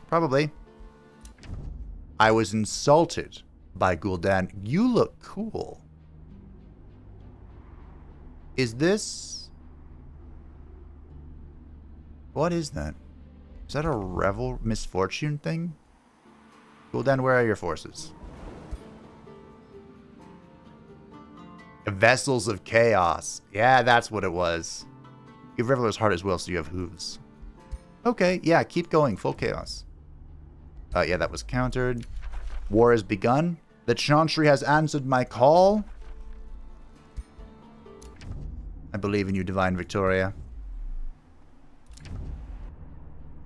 Probably. I was insulted by Gul'dan. You look cool. Is this... What is that? Is that a Revel Misfortune thing? Gul'dan, where are your forces? Vessels of Chaos. Yeah, that's what it was. You have Reveler's Heart as well, so you have hooves. Okay, yeah, keep going. Full chaos. Yeah, that was countered. War has begun. The Chantry has answered my call. I believe in you, Divine Victoria.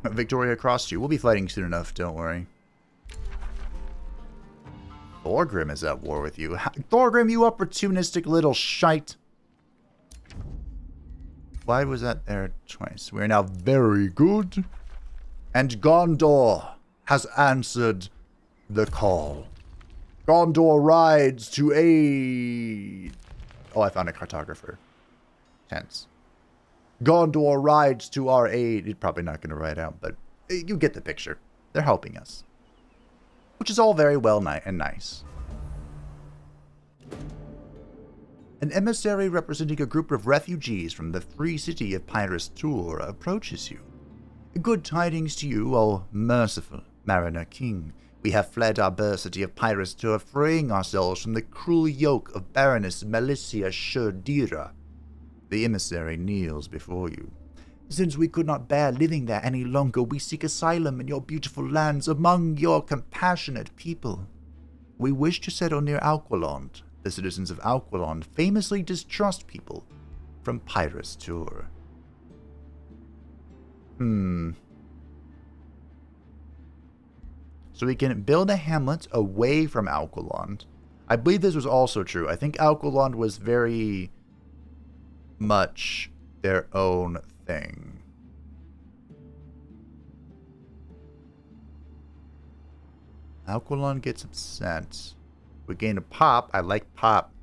Victoria crossed you. We'll be fighting soon enough, don't worry. Thorgrim is at war with you. Thorgrim, you opportunistic little shite. Why was that there twice? We're now very good. And Gondor has answered the call. Gondor rides to aid. Oh, I found a cartographer. Tense. Gondor rides to our aid. He's probably not going to write out, but you get the picture. They're helping us. Which is all very well and nice. An emissary representing a group of refugees from the free city of Pyrrhus Tour approaches you. Good tidings to you, O merciful Mariner King. We have fled our birth city of Pyrrhus Tour, freeing ourselves from the cruel yoke of Baroness Melicia Shurdira. The emissary kneels before you. Since we could not bear living there any longer, we seek asylum in your beautiful lands among your compassionate people. We wish to settle near Alquilond. The citizens of Alquilond famously distrust people from Pyrrhus Tour. So we can build a hamlet away from Alquilond. I believe this was also true. I think Alquilond was very much their own thing. Alquilond gets upset. We gain a pop. I like pop.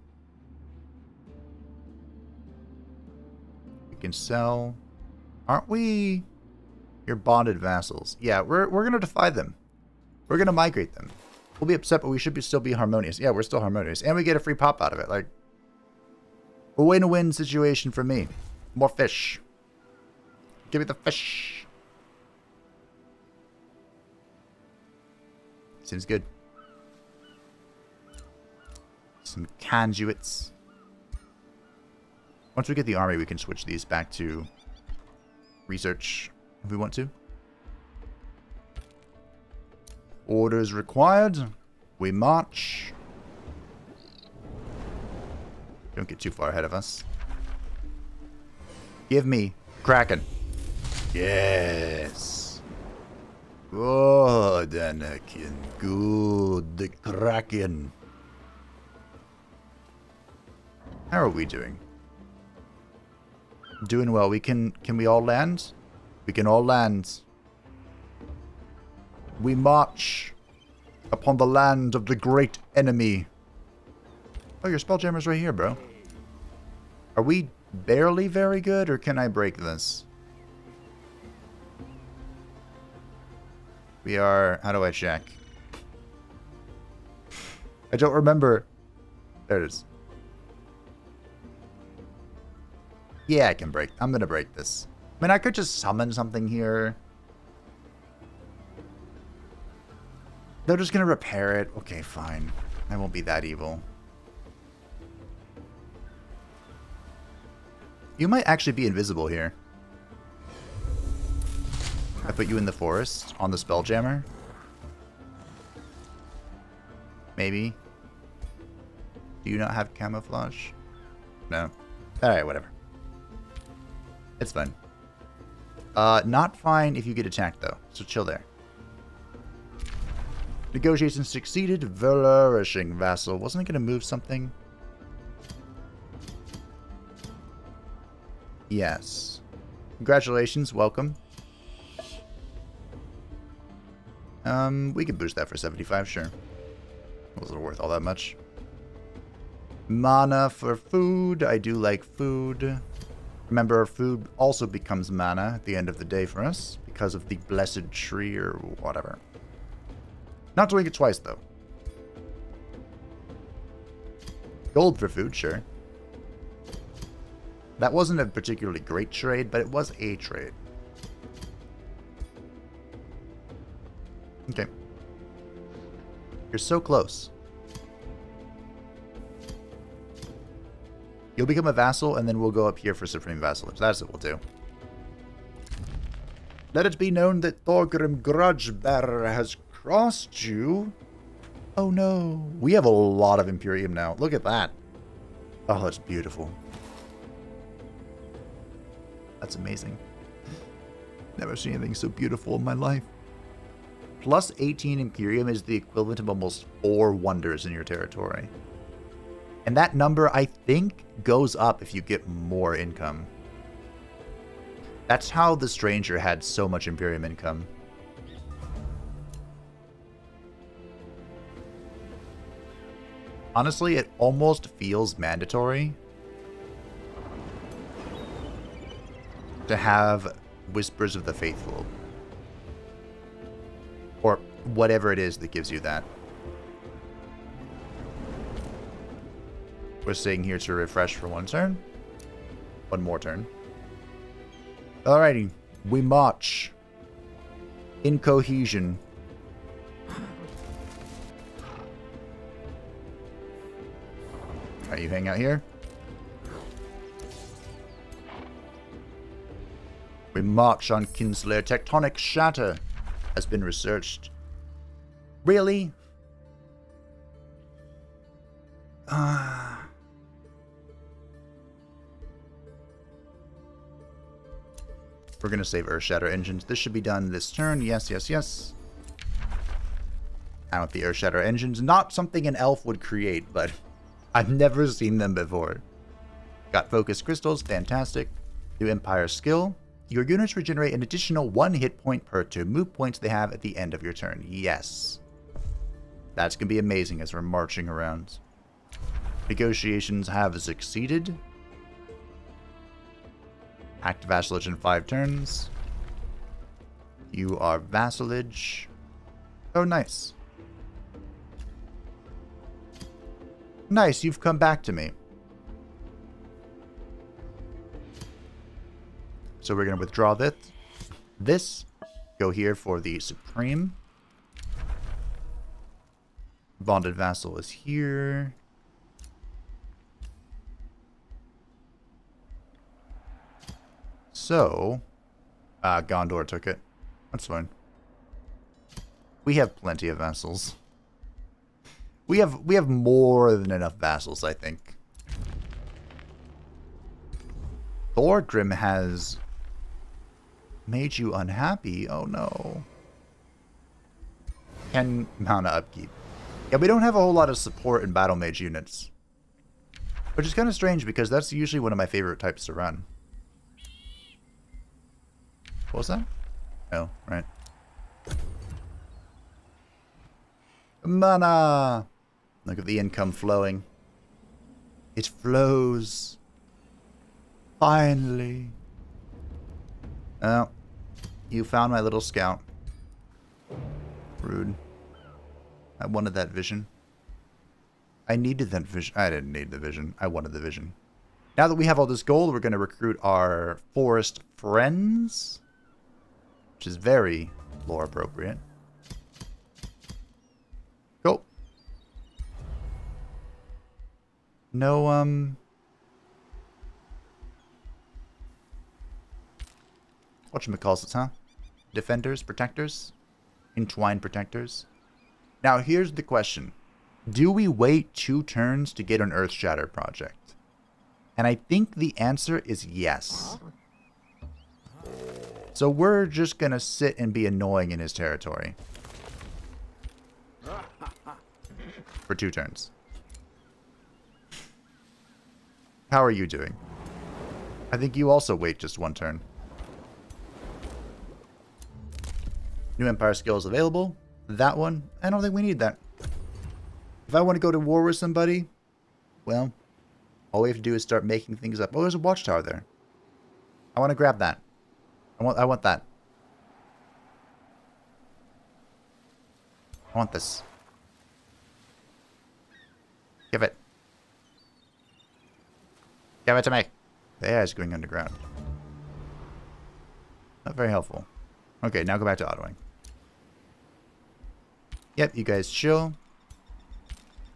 We can sell. Aren't we? You're bonded vassals. Yeah, we're going to defy them. We're going to migrate them. We'll be upset, but we should still be harmonious. Yeah, we're still harmonious. And we get a free pop out of it. Like, a win-win situation for me. More fish. Give me the fish. Seems good. Some conduits. Once we get the army, we can switch these back to research if we want to. Orders required. We march. Don't get too far ahead of us. Give me Kraken. Yes. Good, Anakin. Good. The Kraken. How are we doing? Doing well. Can we all land? We can all land. We march upon the land of the great enemy. Oh, your Spelljammer's right here, bro. Are we barely very good, or can I break this? We are... How do I check? I don't remember. There it is. Yeah, I can break. I'm going to break this. I mean, I could just summon something here. They're just going to repair it. Okay, fine. I won't be that evil. You might actually be invisible here. I put you in the forest on the Spelljammer. Maybe. Do you not have camouflage? No. Alright, whatever. It's fine. Not fine if you get attacked, though. So chill there. Negotiations succeeded. Flourishing vassal. Wasn't it going to move something? Yes. Congratulations. Welcome. We can boost that for 75, sure. Wasn't worth all that much. Mana for food. I do like food. Remember, our food also becomes mana at the end of the day for us because of the blessed tree or whatever. Not doing it twice, though. Gold for food, sure. That wasn't a particularly great trade, but it was a trade. Okay. You're so close. You'll become a vassal, and then we'll go up here for supreme vassalage. That's what we'll do. Let it be known that Thorgrim Grudgebearer has crossed you. Oh no. We have a lot of Imperium now. Look at that. Oh, that's beautiful. That's amazing. Never seen anything so beautiful in my life. Plus 18 Imperium is the equivalent of almost 4 wonders in your territory. And that number, I think, goes up if you get more income. That's how the Stranger had so much Imperium income. Honestly, it almost feels mandatory to have Whispers of the Faithful. Or whatever it is that gives you that. We're staying here to refresh for 1 turn. 1 more turn. Alrighty. We march. In cohesion. Alright, you hang out here. We march on Kinslyar. Tectonic shatter has been researched. Really? We're going to save Earthshatter engines. This should be done this turn. Yes, yes, yes. I want the Earthshatter engines. Not something an elf would create, but I've never seen them before. Got focus crystals. Fantastic. New Empire skill. Your units regenerate an additional 1 hit point per 2 move points they have at the end of your turn. Yes. That's going to be amazing as we're marching around. Negotiations have succeeded. Act vassalage in 5 turns. You are vassalage. Oh, nice. Nice, you've come back to me. So we're going to withdraw this. Go here for the Supreme. Bonded Vassal is here. So, Gondor took it. That's fine. We have plenty of vassals. We have more than enough vassals, I think. Thorgrim has made you unhappy. Oh no. 10 mana upkeep. Yeah, we don't have a whole lot of support in battle mage units. Which is kind of strange because that's usually one of my favorite types to run. What was that? Oh, right. Mana! Look at the income flowing. It flows. Finally. Oh. You found my little scout. Rude. I wanted that vision. I needed that vision. I didn't need the vision. I wanted the vision. Now that we have all this gold, we're going to recruit our forest friends. Which is very lore appropriate. Cool. No, whatchamacallits, huh? Defenders, protectors? Entwined protectors? Now, here's the question. Do we wait 2 turns to get an Earthshatter project? And I think the answer is yes. So we're just going to sit and be annoying in his territory. For 2 turns. How are you doing? I think you also wait just 1 turn. New Empire skill is available. That one, I don't think we need that. If I want to go to war with somebody, well, all we have to do is start making things up. Oh, there's a watchtower there. I want to grab that. I want that. I want this. Give it. Give it to me. The AI is going underground. Not very helpful. Okay, now go back to autoing. Yep, you guys chill.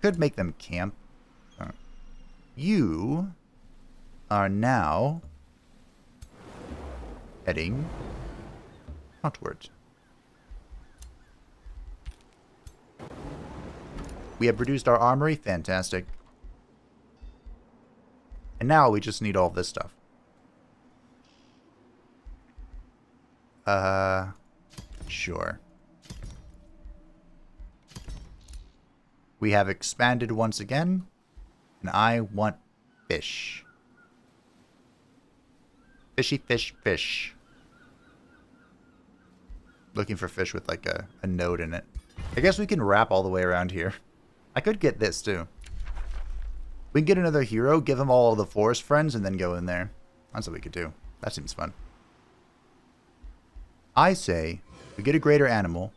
Could make them camp. You are now heading Northward. We have reduced our armory. Fantastic. And now we just need all this stuff. Sure. We have expanded once again. And I want fish. Fishy fish fish. Looking for fish with like a node in it. I guess we can wrap all the way around here. I could get this too. We can get another hero, give him all the forest friends, and then go in there. That's what we could do. That seems fun. I say we get a greater animal.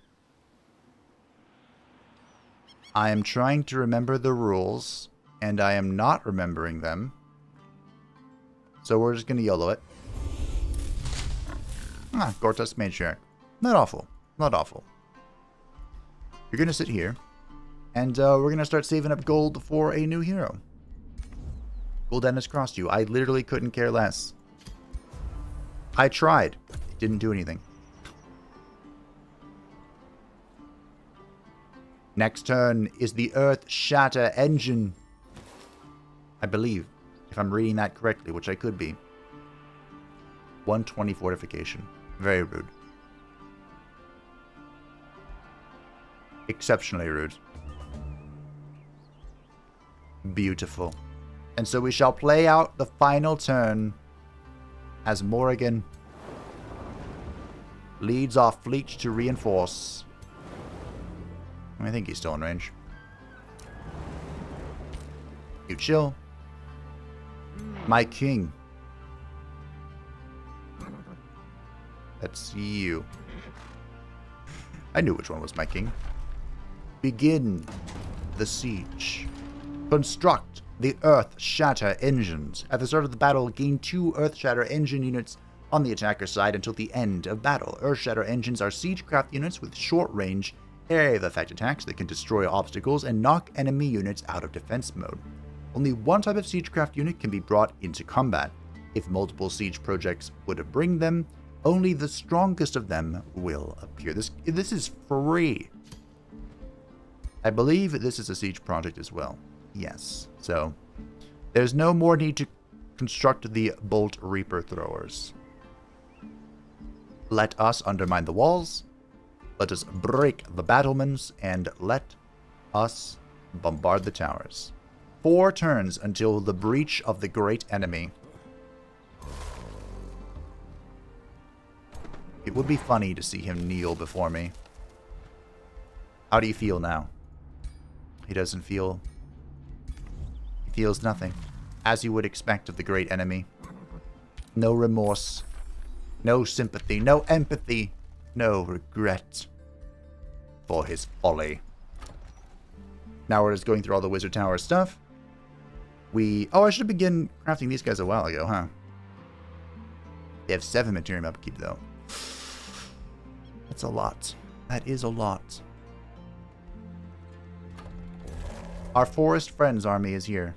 I am trying to remember the rules, and I am not remembering them. So we're just going to YOLO it. Ah, Gortus Matriarch. Not awful. Not awful. You're going to sit here, and we're going to start saving up gold for a new hero. Gul'dan has crossed you. I literally couldn't care less. I tried. It didn't do anything. Next turn is the Earth Shatter Engine. I believe, if I'm reading that correctly, which I could be. 120 fortification. Very rude. Exceptionally rude. Beautiful. And so we shall play out the final turn as Morrigan leads our fleet to reinforce. I think he's still in range. You chill. My king. That's you. I knew which one was my king. Begin the siege. Construct the Earth Shatter engines. At the start of the battle, gain 2 Earth Shatter engine units on the attacker side until the end of battle. Earth Shatter engines are siegecraft units with short-range, area of effect attacks that can destroy obstacles and knock enemy units out of defense mode. Only one type of siegecraft unit can be brought into combat. If multiple siege projects would bring them, only the strongest of them will appear. This is free. I believe this is a siege project as well. Yes. So, there's no more need to construct the Bolt Reaper throwers. Let us undermine the walls. Let us break the battlements, and let us bombard the towers. 4 turns until the breach of the great enemy. It would be funny to see him kneel before me. How do you feel now? He doesn't feel... He feels nothing. As you would expect of the great enemy. No remorse. No sympathy. No empathy. No regret for his folly. Now we're just going through all the Wizard Tower stuff. Oh, I should have begun crafting these guys a while ago, huh? They have 7 material upkeep, though. That's a lot. That is a lot. Our Forest Friends army is here.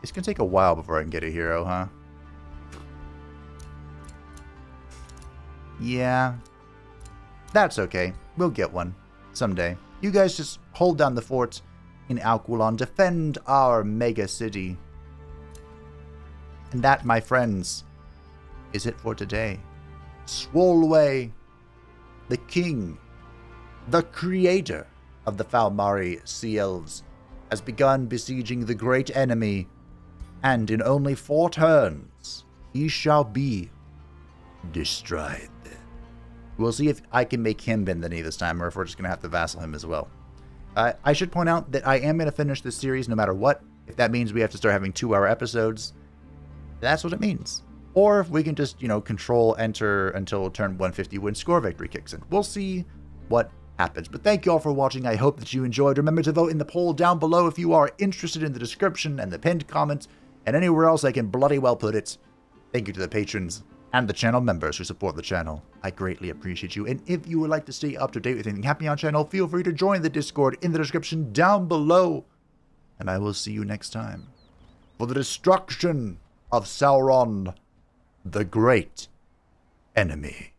It's gonna take a while before I can get a hero, huh? Yeah. That's okay. We'll get one. Someday. You guys just hold down the fort in Alquilon. Defend our mega city. And that, my friends, is it for today. Swolway, the king, the creator of the Falmari Sea Elves, has begun besieging the great enemy, and in only 4 turns, he shall be destroyed. We'll see if I can make him bend the knee this time, or if we're just going to have to vassal him as well. I should point out that I am going to finish this series no matter what. If that means we have to start having 2-hour episodes, that's what it means. Or if we can just, control enter until turn 150 when score victory kicks in. We'll see what happens. But thank you all for watching. I hope that you enjoyed. Remember to vote in the poll down below if you are interested in the description and the pinned comments and anywhere else I can bloody well put it. Thank you to the patrons and the channel members who support the channel. I greatly appreciate you. And if you would like to stay up to date with anything happening on channel, feel free to join the Discord in the description down below. And I will see you next time for the destruction of Sauron the Great. enemy.